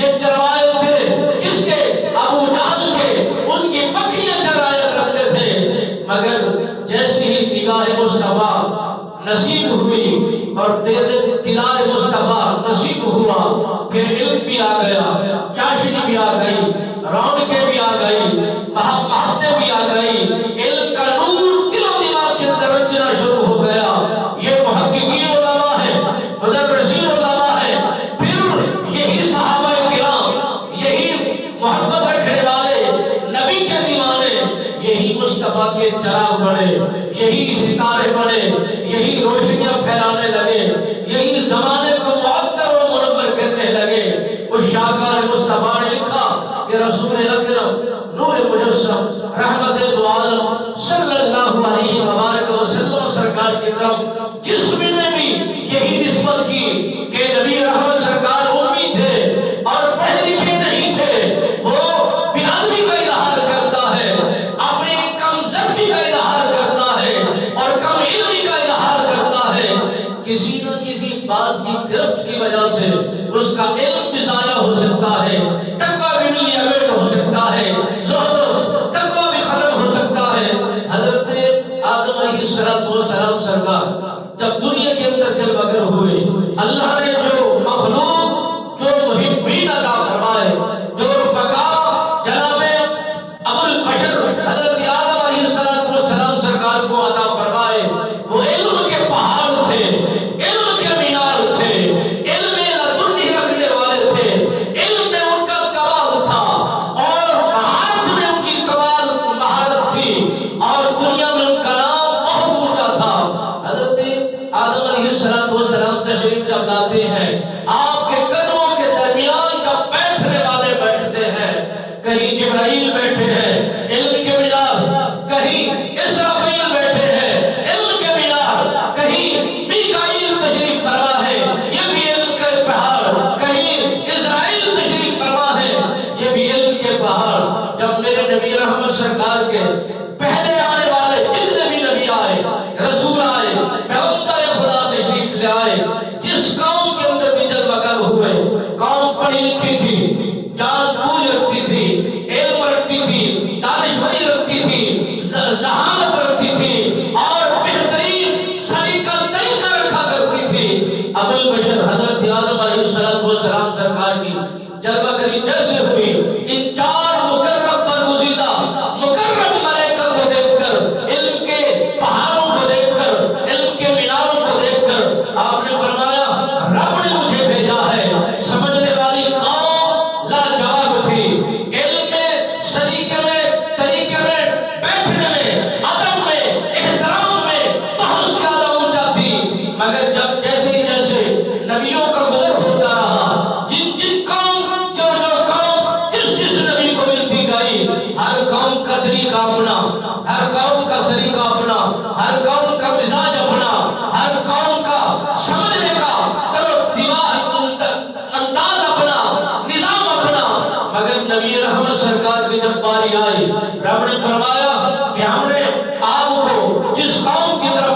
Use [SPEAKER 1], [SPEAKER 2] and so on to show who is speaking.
[SPEAKER 1] یہ چروائے تھے جس کے ابو جہل کے ان کی بکریاں چرایا کرتے تھے، مگر جیسے ہی نگاہ مصطفیٰ نصیب ہوئی اور دیدار مصطفیٰ نصیب ہوا، پھر علم بھی آ گیا، چاشنی بھی آ گئی، رونقیں بھی آ گئی، محبتیں بھی آ گئی، علم کا نور دل و دماغ کے اندر رچنا شروع ہو گیا۔ یہ محققین علماء ہیں، مدرسین علماء ہیں، پھر یہی صحابہ کرام، یہی محبت رکھنے والے نبی کے دیوانے، یہی مصطفیٰ کے چراغ بنے، یہی ستارے بنے، یہی روشنیاں پھیلانے لگے، یہی زمانے کو معطر و منور کرنے لگے۔ اس شاہکار مصطفیٰ نے لکھا کہ رسول اکرم نور مجسم رحمت دو عالم صلی اللہ علیہ وآلہ وسلم سرکار کی طرف جسم نے بھی یہی نسبت کی کہ نبی رحمت سرکار امی تھے اور پڑھے لکھے نہیں تھے، وہ بے ادبی کا اظہار کرتا ہے، اپنی کم ظرفی کا اظہار کرتا ہے اور کم علمی کا اظہار کرتا ہے۔ کسی نہ کسی بات کی گرفت کی وجہ سے اس کا علم بھی ضائع ہو سکتا ہے، تقویٰ بھی ملیویٹ ہو سکتا ہے، زہد و تقویٰ بھی ختم ہو سکتا ہے۔ حضرت آدم علیہ السلام سرکار جب دنیا کے اندر جلوہ گر ہوئے، اللہ نے جو مخلوق، جو محبین عطا فرمائے، جو رفقا جناب ابو البشر حضرت آدم علیہ السلام سرکار کو عطا فرمائے، وہ علم کے پہاڑ تھے، علم کے مینار تھے، علم لدنی رکھنے والے تھے، علم میں ان کا کمال تھا اور مہارت میں ان کی کمال مہارت تھی اور دنیا میں ان کا نام بہت اونچا تھا۔ حضرت آدم علیہ السلام تشریف جب لاتے ہیں، آپ کے قدموں کے درمیان جب بیٹھنے والے بیٹھتے ہیں، کہیں جبرائیل بیٹھے ہیں علم کے مینار، کہیں اسرافیل بیٹھے ہیں علم کے مینار، کہیں میکائیل تشریف فرما ہے یہ بھی علم کے پہاڑ، کہیں اسرائیل تشریف فرما ہے یہ بھی علم کے پہاڑ۔ جب میرے نبی رحمت سرکار کے پہلے آنے والے جتنے بھی نبی آئے، رسول آئے، پیغمبر خدا تشریف لے آئے، جس قوم کے اندر بھی جلوہ گر ہوئے، قوم پڑھی لکھی تھی، جان بوجھ رکھتی تھی، علم رکھتی تھی، دانشوری رکھتی تھی، ذہانت رکھتی تھی اور بہترین سلیقہ طریقہ رکھا کرتی تھی۔ ابو البشر حضرت آدم علیہ السلام سرکار کی جلوہ گری جیسے ہوئی، ان چار مکرم برگزیدہ مکرم ملائکہ کو دیکھ کر، علم کے پہاڑوں کو دیکھ کر، علم کے میناروں کو دیکھ کر آپ نے فرمایا رب نے مجھے بھیجا ہے۔ سمجھنے والی قوم لاجواب تھی، علم میں، سلیقے میں، طریقے میں، بیٹھنے میں، ادب میں، احترام میں بہت زیادہ اونچا تھی، مگر جب جیسے ہی جیسے نبیوں کا گزر ہوتا رہا، جن قوم جو قوم جس نبی کو ملتی گئی، ہر قوم کا طریقہ اپنا، ہر قوم کا سلیقہ اپنا، ہر قوم کا مزاج اپنا، ہر قوم کا سمجھنے کا انداز اپنا، نظام اپنا، مگر نبی رحمت سرکار کی جب باری آئی، رب نے فرمایا کہ ہم نے آپ کو جس قوم کی طرف